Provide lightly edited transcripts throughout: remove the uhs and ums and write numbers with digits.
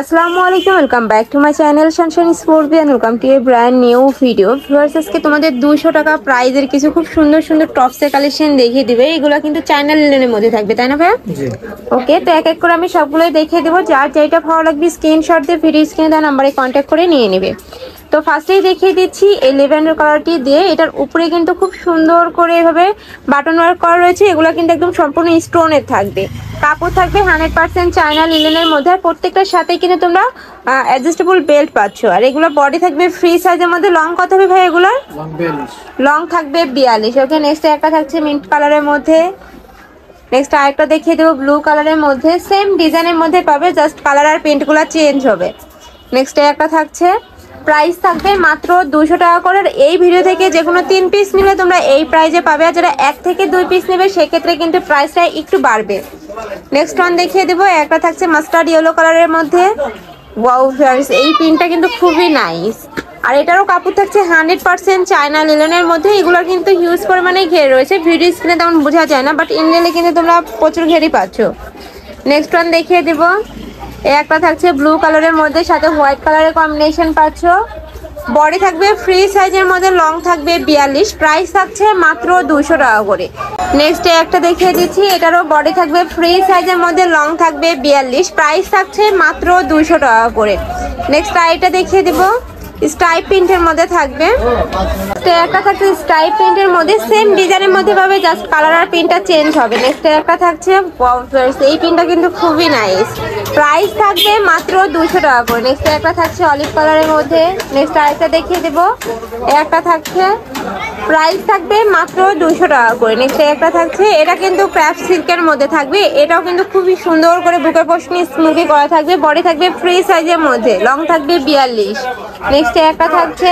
আসসালামু আলাইকুম, welcome back to my channel sunshine sports and welcome to a brand new video. Viewers, আজকে তোমাদের 200 টাকা প্রাইজের কিছু খুব সুন্দর সুন্দর টপসের কালেকশন দেখিয়ে দিবে। এগুলো কিন্তু চায়না লিনেনের মধ্যে থাকবে, তাই না ভাইয়া? জি। ওকে, তো এক এক করে আমি সবগুলোই দেখিয়ে দেবো। যার যেটা ভালো লাগবে স্ক্রিনশট দিয়ে ভিডিও স্ক্রিনে দেওয়া নাম্বারে কন্ট্যাক্ট করে নিয়ে নেবে। তো ফার্স্টেই দেখিয়ে দিচ্ছি এই ল্যাভেন্ডার কালারটি দিয়ে। এটার উপরে কিন্তু খুব সুন্দর করে এভাবে বাটন ওয়ার্ক করা রয়েছে। এগুলো কিন্তু একদম সম্পূর্ণ স্টোনের থাকবে। কাপড় থাকবে 100% চায়না লিনেনের মধ্যে। আর প্রত্যেকটার সাথে কিন্তু তোমরা অ্যাডজাস্টেবল বেল্ট পাচ্ছ। আর এগুলো বডি থাকবে ফ্রি সাইজের মধ্যে। লং কত হবে ভাই এগুলোর? লং থাকবে 42। ওকে, নেক্সট একটা থাকছে মিন্ট কালারের মধ্যে। নেক্সট আরেকটা দেখিয়ে দেবো ব্লু কালারের মধ্যে। সেম ডিজাইনের মধ্যে পাবে, জাস্ট কালার আর প্রিন্টগুলো চেঞ্জ হবে। নেক্সট একটা থাকছে, প্রাইস থাকবে মাত্র 200 টাকা করে। এই ভিডিও থেকে যে কোনো 3 পিস নিলে তোমরা এই প্রাইজে পাবে। আর যারা 1 থেকে 2 পিস নেবে সেক্ষেত্রে কিন্তু প্রাইসটা একটু বাড়বে। নেক্সট ওয়ান দেখিয়ে দেবো, একটা থাকছে মাস্টার্ড ইয়েলো কালারের মধ্যে। ওয়াও ভিউয়ার্স, এই প্রিন্টটা কিন্তু খুবই নাইস। আর এটারও কাপড় থাকছে 100% চায়না লিনেনের মধ্যে। এগুলো কিন্তু হিউজ পরিমাণে ঘের রয়েছে, ভিডিও স্ক্রিনে তেমন বোঝা যায় না, বাট ইনরিয়েলি কিন্তু তোমরা প্রচুর ঘেরই পাচ্ছ। নেক্সট ওয়ান দেখিয়ে দেবো, একটা থাকছে ব্লু কালারের মধ্যে, সাথে হোয়াইট কালারের কম্বিনেশন পাচ্ছ। বডি থাকবে ফ্রি সাইজের মধ্যে, লং থাকবে 42। প্রাইস থাকছে মাত্র 200 টাকা করে। নেক্সট একটা দেখিয়ে দিচ্ছি, এটারও বডি থাকবে ফ্রি সাইজের মধ্যে, লং থাকবে 42। প্রাইস থাকছে মাত্র 200 টাকা করে। নেক্সট আইটা দেখিয়ে দিব, স্টাইপ প্রিন্টের মধ্যে থাকবে। একটা থাকছে স্টাইপ প্রিন্টের মধ্যে, সেম ডিজাইনের মধ্যে পাবে, জাস্ট কালার আর প্রিন্টটা চেঞ্জ হবে। নেক্সট একটা থাকছে, এই প্রিন্টটা কিন্তু খুবই নাইস। প্রাইস থাকবে মাত্র 200 টাকা করে। নেক্সট একটা থাকছে অলিভ কালারের মধ্যে। নেক্সট আরেকটা দেখিয়ে দেবো, একটা থাকছে, প্রাইস থাকবে মাত্র 200 টাকা করে। নেক্সট একটা থাকছে, এটা কিন্তু ক্র্যাফট সিল্কের মধ্যে থাকবে। এটাও কিন্তু খুবই সুন্দর করে বুকের পোর্শনে স্মুকি করা থাকবে। বডি থাকবে ফ্রি সাইজের মধ্যে, লং থাকবে 42। নেক্সট একটা থাকছে,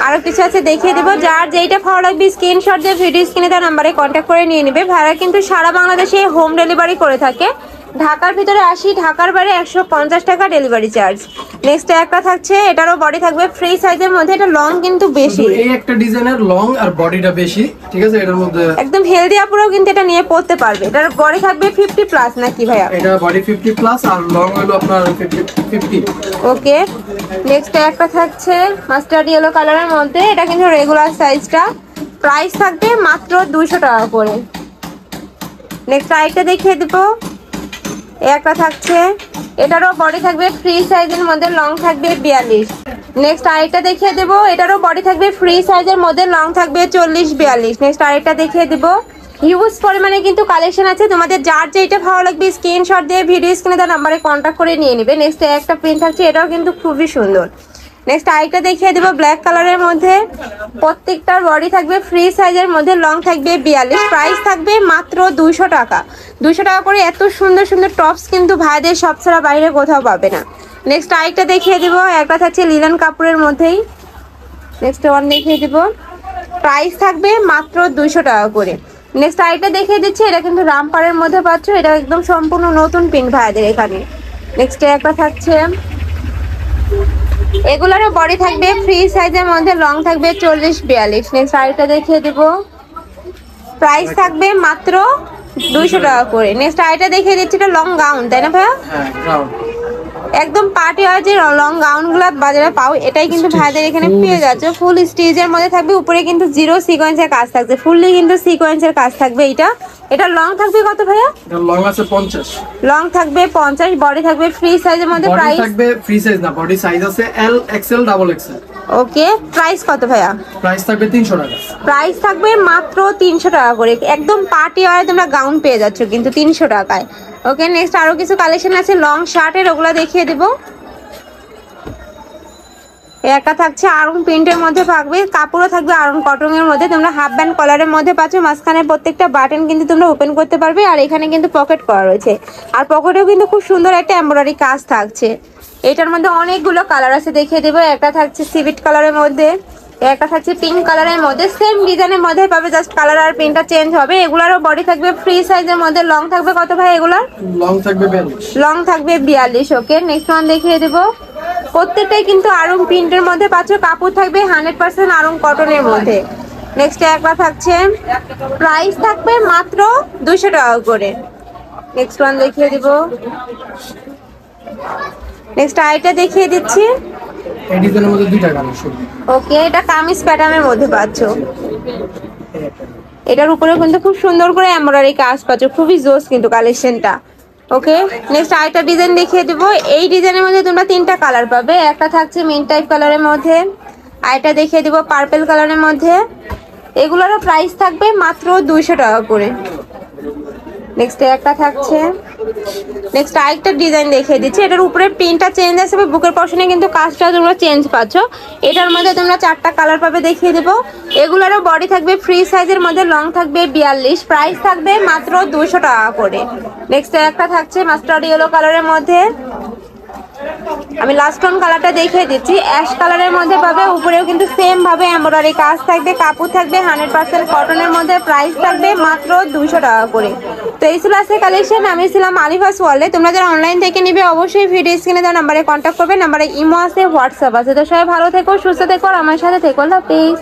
আরো কিছু আছে দেখিয়ে দেবো। যার যেইটা ভালো লাগবে স্ক্রিনশট দিয়ে ভিডিও স্ক্রিনে তার নাম্বারে কন্ট্যাক্ট করে নিয়ে নেবে। ভাড়া কিন্তু সারা বাংলাদেশে হোম ডেলিভারি করে থাকে। ঢাকার ভিতরে 80, ঢাকার বাইরে 150 টাকা ডেলিভারি চার্জ। নেক্সট একটা থাকছে, এটারও বডি থাকবে ফ্রি সাইজের মধ্যে। এটা লং কিন্তু বেশি, এই একটা ডিজাইনের লং আর বডিটা বেশি, ঠিক আছে? এটার মধ্যে একদম হেলদি আপুরাও কিন্তু এটা নিয়ে পড়তে পারবে। এটার বডি থাকবে 50 প্লাস নাকি ভাইয়া? এটা বডি 50 প্লাস আর লং হলো আপনার 50। ওকে, নেক্সট একটা থাকছে মাস্টার্ড ইয়েলো কালারের মধ্যে। এটা কিন্তু রেগুলার সাইজটা। প্রাইস থাকবে মাত্র 200 টাকা করে। নেক্সট আরেকটা দেখিয়ে দিব, একটা থাকছে, এটারও বডি থাকবে ফ্রি সাইজের মধ্যে, লং থাকবে 42। নেক্সট আরেকটা দেখিয়ে দেবো, এটারও বডি থাকবে ফ্রি সাইজের মধ্যে, লং থাকবে 40-42। নেক্সট আরেকটা দেখিয়ে দেবো, হিউজ পরিমাণে কিন্তু কালেকশন আছে। তোমাদের যার যেটা ভালো লাগবে স্ক্রিনশট দিয়ে ভিডিও স্ক্রিনে তার নাম্বারে কন্ট্যাক্ট করে নিয়ে নেবে। নেক্সট একটা প্রিন্ট থাকছে, এটাও কিন্তু খুবই সুন্দর। নেক্সট আরেকটা দেখিয়ে দেবো ব্ল্যাক কালারের মধ্যে। প্রত্যেকটার বডি থাকবে ফ্রি সাইজের মধ্যে, লং থাকবে 42। প্রাইস থাকবে মাত্র 200 টাকা। 200 টাকা করে এত সুন্দর সুন্দর টপস কিন্তু ভাইদের সব ছাড়া বাইরে কোথাও পাবে না। নেক্সট আরেকটা দেখিয়ে দিব, একটা থাকছে লিনেন কাপড়ের মধ্যেই। নেক্সট ওয়ান দেখিয়ে দিব, প্রাইস থাকবে মাত্র 200 টাকা করে। নেক্সট আরেকটা দেখিয়ে দিচ্ছি, এটা কিন্তু রামপারের মধ্যে পাচ্ছ। এটা একদম সম্পূর্ণ নতুন প্রিন্ট ভাইদের এখানে। নেক্সট একটা থাকছে, এগুলোরও বডি থাকবে ফ্রি সাইজের মধ্যে, লং থাকবে 40-42। নেক্সট আরেকটা দেখিয়ে দেব, প্রাইস থাকবে মাত্র 200 টাকা করে। নেক্সট আরেকটা দেখিয়ে দিচ্ছি, এটা লং গাউন, তাই না ভাইয়া? হ্যাঁ, গাউন। একদম পার্টি ওয়ার যে লং গাউনগুলো বাজারে পাও, এটাই কিন্তু ভাইদের এখানে পেয়ে যাচ্ছে। ফুল স্টিচের মধ্যে থাকবে, উপরে কিন্তু 0 সিকোয়েন্সের কাজ থাকছে, ফুললি কিন্তু সিকোয়েন্সের কাজ থাকবে। এটা লং থাকবে কত ভাইয়া? এটা লং আছে 50, লং থাকবে 50, বডি থাকবে ফ্রি সাইজের মধ্যে। প্রাইস থাকবে ফ্রি সাইজ না, বডি সাইজ আছে এল, এক্সেল, ডাবল এক্সেল। ওকে, প্রাইস কত ভাইয়া? প্রাইস থাকবে 300 টাকা। প্রাইস থাকবে মাত্র 300 টাকা করে। একদম পার্টি ওয়ারে তোমরা গাউন পেয়ে যাচ্ছ কিন্তু 300 টাকায়। ওকে, নেক্সট আরো কিছু কালেকশন আছে লং শার্টের, ওগুলা দেখিয়ে দেবো। একটা থাকছে আরং প্রিন্টের মধ্যে থাকবে, কাপড়ও থাকবে আরং কটনের মধ্যে। তোমরা হাফ ব্যান্ড কলারের মধ্যে পাচ্ছ। মাঝখানে প্রত্যেকটা বাটন কিন্তু তোমরা ওপেন করতে পারবে। আর এখানে কিন্তু পকেট করা রয়েছে, আর পকেটেও কিন্তু খুব সুন্দর একটা এমব্রয়ডারি কাজ থাকছে। এটার মধ্যে অনেকগুলো কালার আছে, দেখিয়ে দেবো। একটা থাকছে সিভিট কালারের মধ্যে, একটা থাকছে পিঙ্ক কালারের মধ্যে। সেম ডিজাইনের মধ্যে পাবে, জাস্ট কালার আর প্রিন্টটা চেঞ্জ হবে। এগুলারও বডি থাকবে ফ্রি সাইজের মধ্যে, লং থাকবে কত ভাই এগুলার? লং থাকবে 42। লং থাকবে 42। ওকে, নেক্সট ওয়ান দেখিয়ে দেবো, প্রত্যেকটাই কিন্তু আরং প্রিন্টের মধ্যে পাচ্ছ। কাপড় থাকবে 100% আরং কটনের মধ্যে। নেক্সট একটা থাকছে, প্রাইস থাকবে মাত্র 200 টাকা করে। নেক্সট ওয়ান দেখিয়ে দিব, নেক্সট আইটা দেখিয়ে দিচ্ছি। এই ডিজাইনের মধ্যে দুইটা কালার শুধু। ওকে, এটা কামিজ প্যাটার্নের মধ্যে পাচ্ছো। এটার উপরে কিন্তু খুব সুন্দর করে এমব্রয়ডারি কাজ পাচ্ছ, খুবই জোস কিন্তু কালেকশনটা। ওকে, নেক্সট আরেকটা ডিজাইন দেখিয়ে দেবো। এই ডিজাইনের মধ্যে তোমরা 3টা কালার পাবে। একটা থাকছে মিন্ট টাইপ কালারের মধ্যে, আরেকটা দেখিয়ে দেবো পার্পল কালারের মধ্যে। এগুলোরও প্রাইস থাকবে মাত্র 200 টাকা করে। নেক্সট একটা থাকছে, নেক্সট আরেকটা ডিজাইন দেখিয়ে দিচ্ছি। এটার উপরে প্রিন্টটা চেঞ্জ আসবে, বুকের পশনে কিন্তু কাজটা তোমরা চেঞ্জ পাচ্ছ। এটার মধ্যে তোমরা 4টা কালার পাবে, দেখিয়ে দেবো। এগুলোরও বডি থাকবে ফ্রি সাইজের মধ্যে, লং থাকবে 42, প্রাইস থাকবে মাত্র 200 টাকা করে। নেক্সট একটা থাকছে মাস্টার্ড ইয়েলো কালারের মধ্যে, আমি লাস্ট অন কালারটা দেখিয়ে দিচ্ছি। অ্যাশ কালারের মধ্যে পাবে, উপরেও কিন্তু সেম ভাবে এমব্রয়ডারি কাজ থাকবে, কাপড় থাকবে 100% কটনের মধ্যে, প্রাইস থাকবে মাত্র 200 টাকা করে। তো এই ছিল আজকে কালেকশন। আমি ছিলাম আলিফাস ওয়ার্ল্ডে। তোমরা যারা অনলাইন থেকে নিবে অবশ্যই ভিডিও স্ক্রিনে দেওয়া নাম্বারে কন্ট্যাক্ট করবে। নাম্বারে ইমো আছে, হোয়াটসঅ্যাপ আছে। তো সবাই ভালো থেকো, সুস্থ থেকো, আর আমার সাথে থেকো। আল্লাহ হাফেজ।